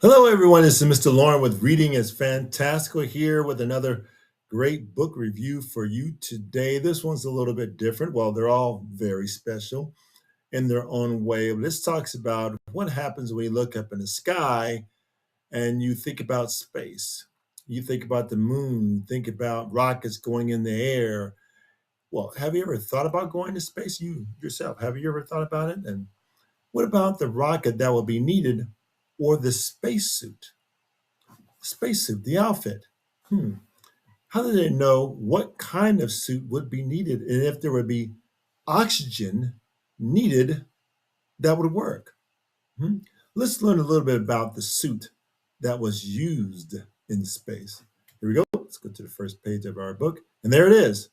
Hello, everyone. This is Mr. Lauren with Reading is Fantastical here with another great book review for you today. This one's a little bit different. Well, they're all very special in their own way. But this talks about what happens when you look up in the sky and you think about space. You think about the moon, you think about rockets going in the air. Well, have you ever thought about going to space? You yourself, have you ever thought about it? And what about the rocket that will be needed or the spacesuit? Spacesuit, the outfit. Hmm. How do they know what kind of suit would be needed and if there would be oxygen needed that would work? Hmm. Let's learn a little bit about the suit that was used in space. Here we go. Let's go to the first page of our book. And there it is.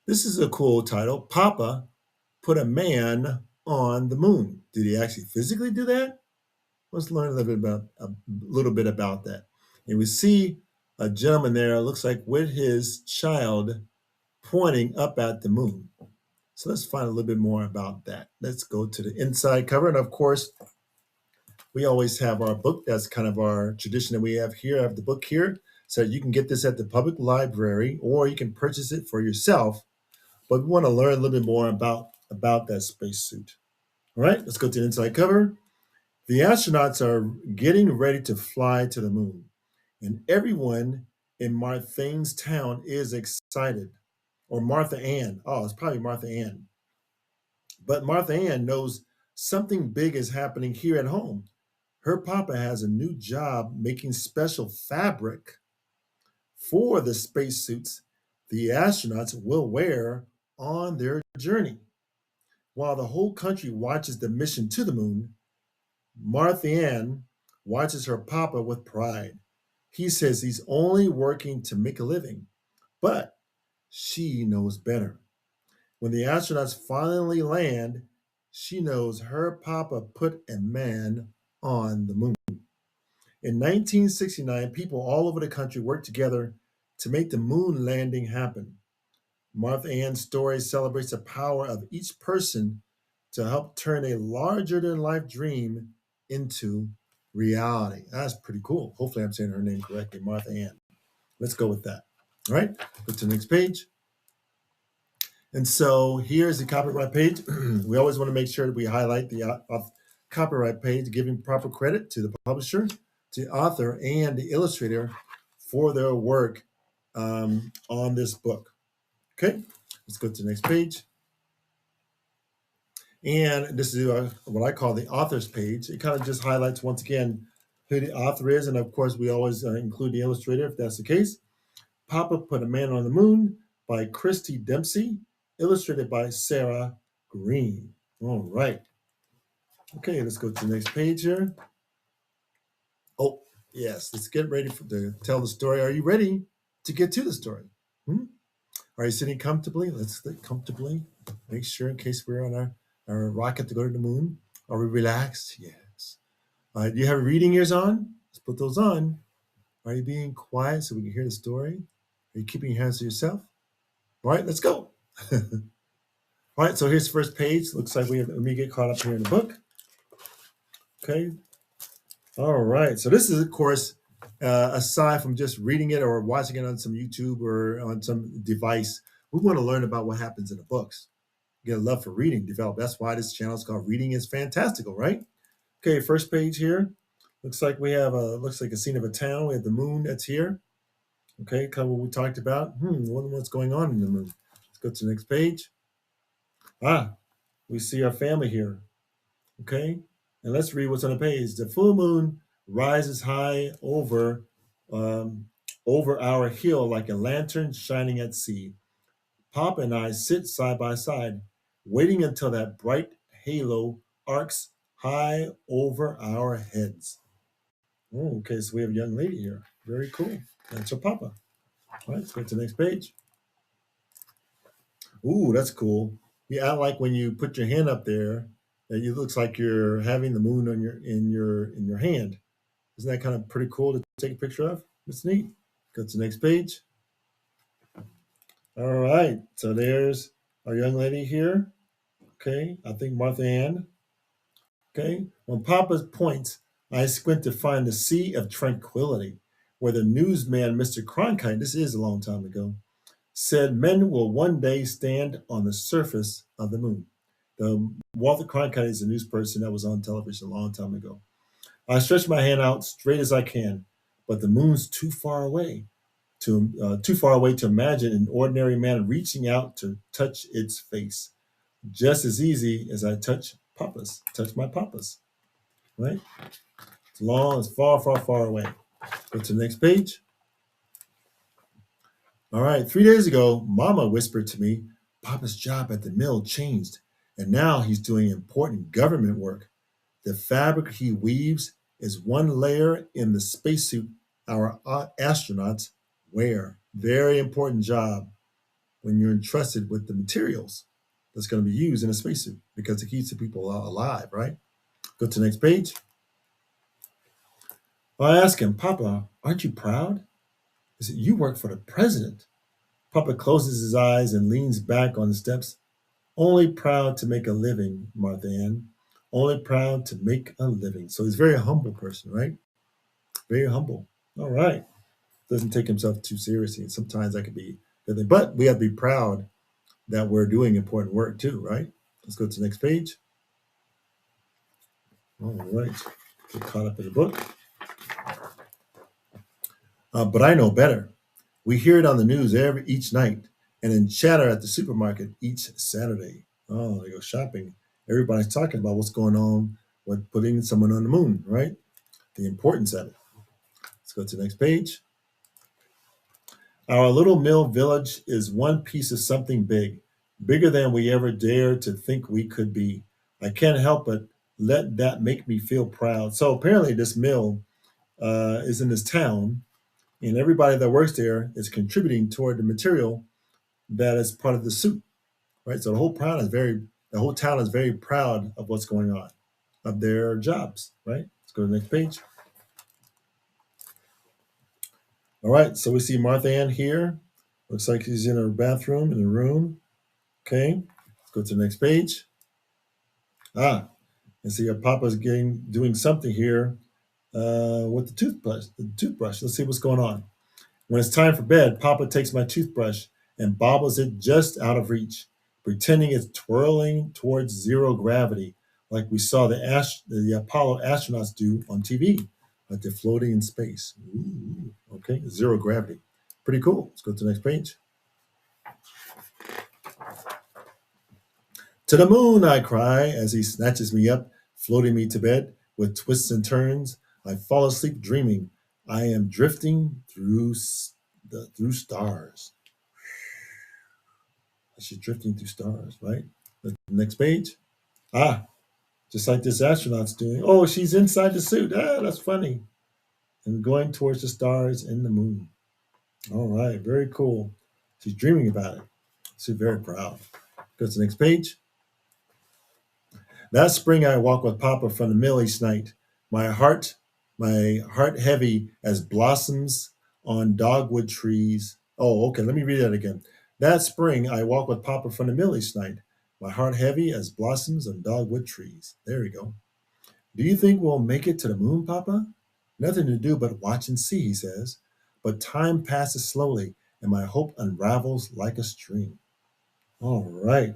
This is a cool title. Papa put a man on the moon. Did he actually physically do that? Let's learn a little bit about that. And we see a gentleman there, looks like with his child pointing up at the moon. So let's find a little bit more about that. Let's go to the inside cover. And of course, we always have our book. That's kind of our tradition that we have here. I have the book here. So you can get this at the public library or you can purchase it for yourself. But we want to learn a little bit more about that spacesuit. All right, let's go to the inside cover. The astronauts are getting ready to fly to the moon, and everyone in Marthanne's town is excited. Or Martha Ann. Oh, it's probably Martha Ann. But Martha Ann knows something big is happening here at home. Her papa has a new job making special fabric for the spacesuits the astronauts will wear on their journey. While the whole country watches the mission to the moon, Marthanne watches her papa with pride. He says he's only working to make a living, but she knows better. When the astronauts finally land, she knows her papa put a man on the moon. In 1969, people all over the country worked together to make the moon landing happen. Martha Ann's story celebrates the power of each person to help turn a larger than life dream into reality. That's pretty cool. Hopefully, I'm saying her name correctly, Martha Ann. Let's go with that. All right, go to the next page. And so here's the copyright page. We always want to make sure that we highlight the copyright page, giving proper credit to the publisher, to the author, and the illustrator for their work on this book. Okay, let's go to the next page. And this is what I call the author's page. It kind of just highlights once again who the author is. And of course, we always include the illustrator if that's the case. Papa Put a Man on the Moon by Christy Dempsey, illustrated by Sarah Green. All right. Okay, let's go to the next page here. Oh, yes, let's get ready to tell the story. Are you ready to get to the story? Hmm? Are you sitting comfortably? Let's sit comfortably. Make sure in case we're on our rocket to go to the moon. Are we relaxed? Yes. Do you have reading ears on? Let's put those on. Are you being quiet so we can hear the story? Are you keeping your hands to yourself? All right, let's go. All right, so here's the first page. Looks like let me get caught up here in the book. Okay. All right. So this is, of course, aside from just reading it or watching it on some YouTube or on some device, we want to learn about what happens in the books. Get a love for reading develop. That's why this channel is called Reading is Fantastical, right? Okay, first page here. Looks like we have looks like a scene of a town. We have the moon that's here. Okay, kind of what we talked about. What's going on in the moon? Let's go to the next page. We see our family here. Okay, and let's read what's on the page. The full moon rises high um, over our hill like a lantern shining at sea. Pop and I sit side by side, waiting until that bright halo arcs high over our heads. Oh, okay, so we have a young lady here. Very cool. That's her papa. All right, let's go to the next page. Ooh, that's cool. Yeah, I like when you put your hand up there, it looks like you're having the moon on your hand. Isn't that kind of pretty cool to take a picture of? It's neat. Go to the next page. All right, so there's our young lady here. Okay, I think Martha Ann. Okay, when Papa points, I squint to find the sea of tranquility, where the newsman, Mr. Cronkite, this is a long time ago, said men will one day stand on the surface of the moon. The Walter Cronkite is a news person that was on television a long time ago. I stretch my hand out straight as I can, but the moon's too far away to imagine an ordinary man reaching out to touch its face. Just as easy as I touch my papa's, right? It's long, it's far, far, far away. Go to the next page. All right, 3 days ago, Mama whispered to me, Papa's job at the mill changed, and now he's doing important government work. The fabric he weaves is one layer in the spacesuit our astronauts wear. Very important job when you're entrusted with the materials that's going to be used in a spacesuit because it keeps the people alive, right? Go to the next page. I ask him, Papa, aren't you proud? He said, you work for the president. Papa closes his eyes and leans back on the steps. Only proud to make a living, Marthanne. Only proud to make a living. So he's a very humble person, right? Very humble. All right. Doesn't take himself too seriously. And sometimes that could be good thing. But we have to be proud that we're doing important work too, right? Let's go to the next page. All right. Get caught up in the book. But I know better. We hear it on the news each night and in chatter at the supermarket each Saturday. Oh, they go shopping. Everybody's talking about what's going on with putting someone on the moon, right? The importance of it. Let's go to the next page. Our little mill village is one piece of something big, bigger than we ever dared to think we could be. I can't help but let that make me feel proud. So apparently, this mill is in this town, and everybody that works there is contributing toward the material that is part of the suit, right? So the whole town is very proud of what's going on, of their jobs, right? Let's go to the next page. All right, so we see Martha Ann here. Looks like she's in her bathroom in the room. Okay, let's go to the next page. And see her Papa's doing something here with the toothbrush. Let's see what's going on. When it's time for bed, Papa takes my toothbrush and bobbles it just out of reach, pretending it's twirling towards zero gravity, like we saw the Apollo astronauts do on TV, like they're floating in space. Ooh, okay, zero gravity. Pretty cool. Let's go to the next page. To the moon, I cry as he snatches me up, floating me to bed. With twists and turns, I fall asleep dreaming. I am drifting through stars. She's drifting through stars, right? The next page. Just like this astronaut's doing. Oh, she's inside the suit. That's funny. And going towards the stars and the moon. All right, very cool. She's dreaming about it. She's very proud. Go to the next page. That spring I walked with Papa from the mill each night, my heart, my heart heavy as blossoms on dogwood trees. Oh, okay, let me read that again. That spring I walked with Papa from the mill each night, my heart heavy as blossoms on dogwood trees. There we go. Do you think we'll make it to the moon, Papa? Nothing to do but watch and see, he says. But time passes slowly, and my hope unravels like a string. All right.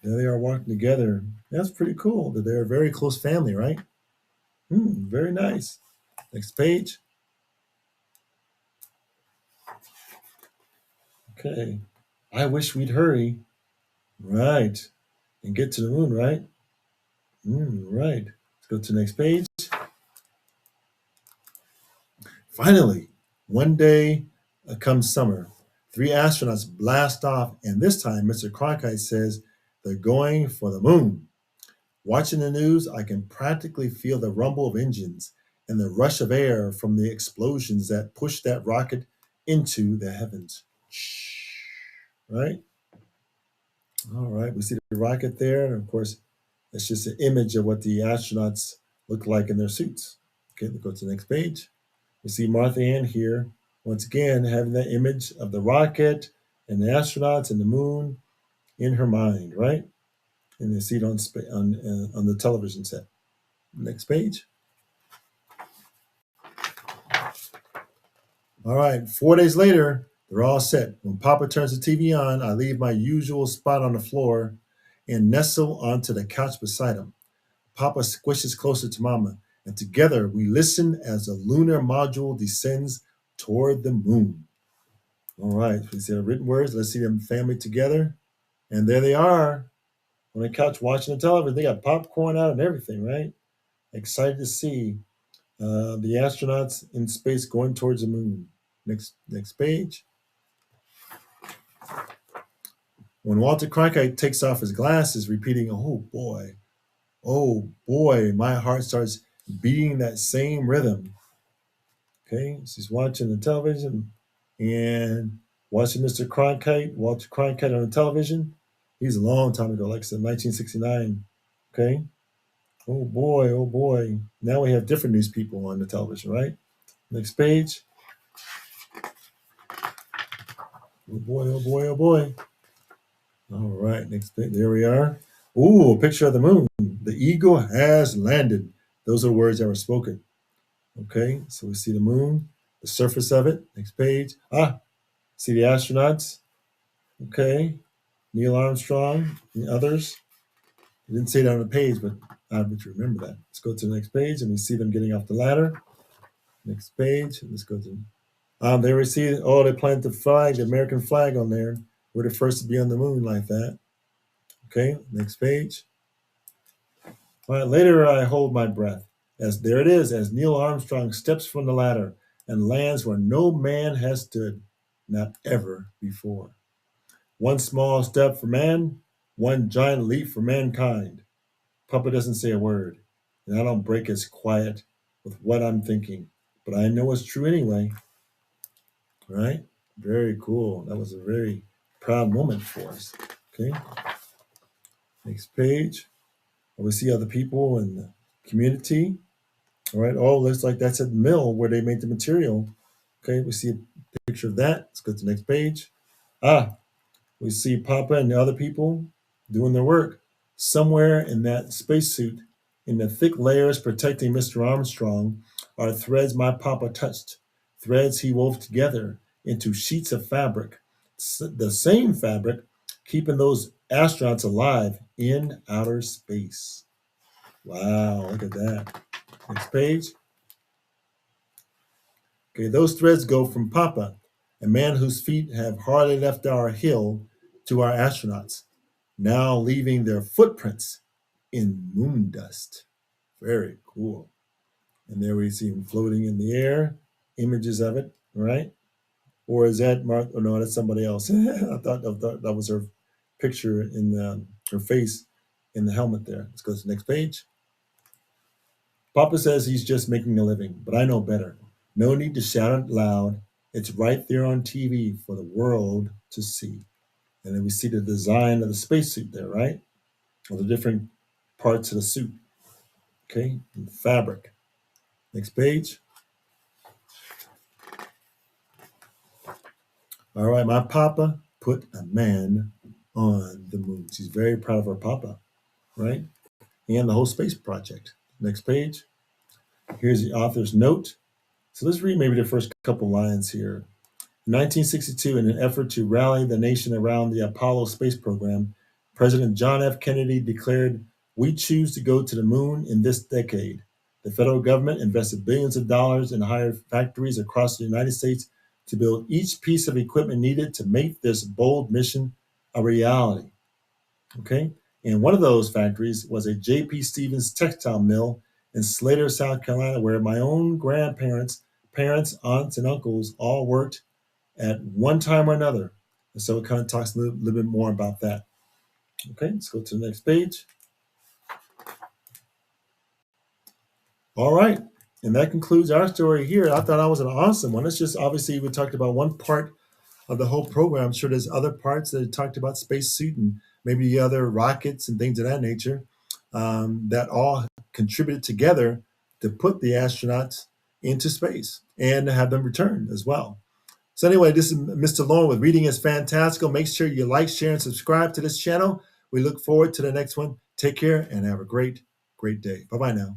There they are walking together. That's pretty cool that they're a very close family, right? Very nice. Next page. Okay. I wish we'd hurry. Right. And get to the moon, right? Right. Let's go to the next page. Finally, one day comes summer. Three astronauts blast off, and this time Mr. Cronkite says they're going for the moon. Watching the news, I can practically feel the rumble of engines and the rush of air from the explosions that push that rocket into the heavens. Right? All right, we see the rocket there, and of course, it's just an image of what the astronauts look like in their suits. Okay, let's go to the next page. We see Martha Ann here, once again, having that image of the rocket and the astronauts and the moon in her mind, right? And they see it on the television set. Next page. All right, 4 days later, they're all set. When Papa turns the TV on, I leave my usual spot on the floor and nestle onto the couch beside him. Papa squishes closer to Mama, and together we listen as the lunar module descends toward the moon. All right, we see the written words. Let's see them family together. And there they are on the couch watching the television. They got popcorn out and everything, right? Excited to see the astronauts in space going towards the moon. Next page. When Walter Cronkite takes off his glasses, repeating, oh boy, my heart starts beating that same rhythm. Okay, she's watching the television and watching Mr. Cronkite, Walter Cronkite on the television. He's a long time ago, like I said, 1969. Okay, oh boy, oh boy. Now we have different news people on the television, right? Next page. Oh boy, oh boy, oh boy. All right, next page. There we are. Ooh, a picture of the moon. The eagle has landed. Those are words that were spoken. Okay, so we see the moon, the surface of it. Next page. See the astronauts. Okay, Neil Armstrong and others. I didn't say that on the page, but I would remember that. Let's go to the next page, and we see them getting off the ladder. Next page. Let's go to. There we see. Oh, they planted the flag, the American flag, on there. We're the first to be on the moon like that. Okay, next page. All right, later I hold my breath. As there it is, as Neil Armstrong steps from the ladder and lands where no man has stood, not ever before. One small step for man, one giant leap for mankind. Papa doesn't say a word, and I don't break his quiet with what I'm thinking, but I know it's true anyway. All right? Very cool. That was a very proud moment for us. Okay. Next page. We see other people in the community. All right. Oh, looks like that's at the mill where they make the material. Okay. We see a picture of that. Let's go to the next page. We see Papa and the other people doing their work. Somewhere in that spacesuit, in the thick layers protecting Mr. Armstrong, are threads my Papa touched, threads he wove together into sheets of fabric, the same fabric keeping those astronauts alive in outer space. Wow, look at that. Next page. Okay, those threads go from Papa, a man whose feet have hardly left our hill, to our astronauts, now leaving their footprints in moon dust. Very cool. And there we see him floating in the air, images of it, right? Or is that Mark? Oh, no, that's somebody else. I thought that was her picture in her face in the helmet there. Let's go to the next page. Papa says he's just making a living, but I know better. No need to shout it loud. It's right there on TV for the world to see. And then we see the design of the spacesuit there, right? Or the different parts of the suit. Okay, and fabric. Next page. All right, my Papa put a man on the moon. She's very proud of her Papa, right? And the whole space project. Next page. Here's the author's note. So let's read maybe the first couple lines here. In 1962, in an effort to rally the nation around the Apollo space program, President John F. Kennedy declared, "We choose to go to the moon in this decade." The federal government invested billions of dollars and hired factories across the United States to build each piece of equipment needed to make this bold mission a reality. Okay? And one of those factories was a J.P. Stevens textile mill in Slater, South Carolina, where my own grandparents, parents, aunts, and uncles all worked at one time or another. And so it kind of talks a little bit more about that. Okay, let's go to the next page. All right, and that concludes our story here. I thought that was an awesome one. It's just obviously we talked about one part of the whole program. I'm sure there's other parts that talked about spacesuit and maybe the other rockets and things of that nature that all contributed together to put the astronauts into space and have them return as well. So anyway, this is Mr. Lauren with Reading is Fantastical. Make sure you like, share, and subscribe to this channel. We look forward to the next one. Take care and have a great, great day. Bye-bye now.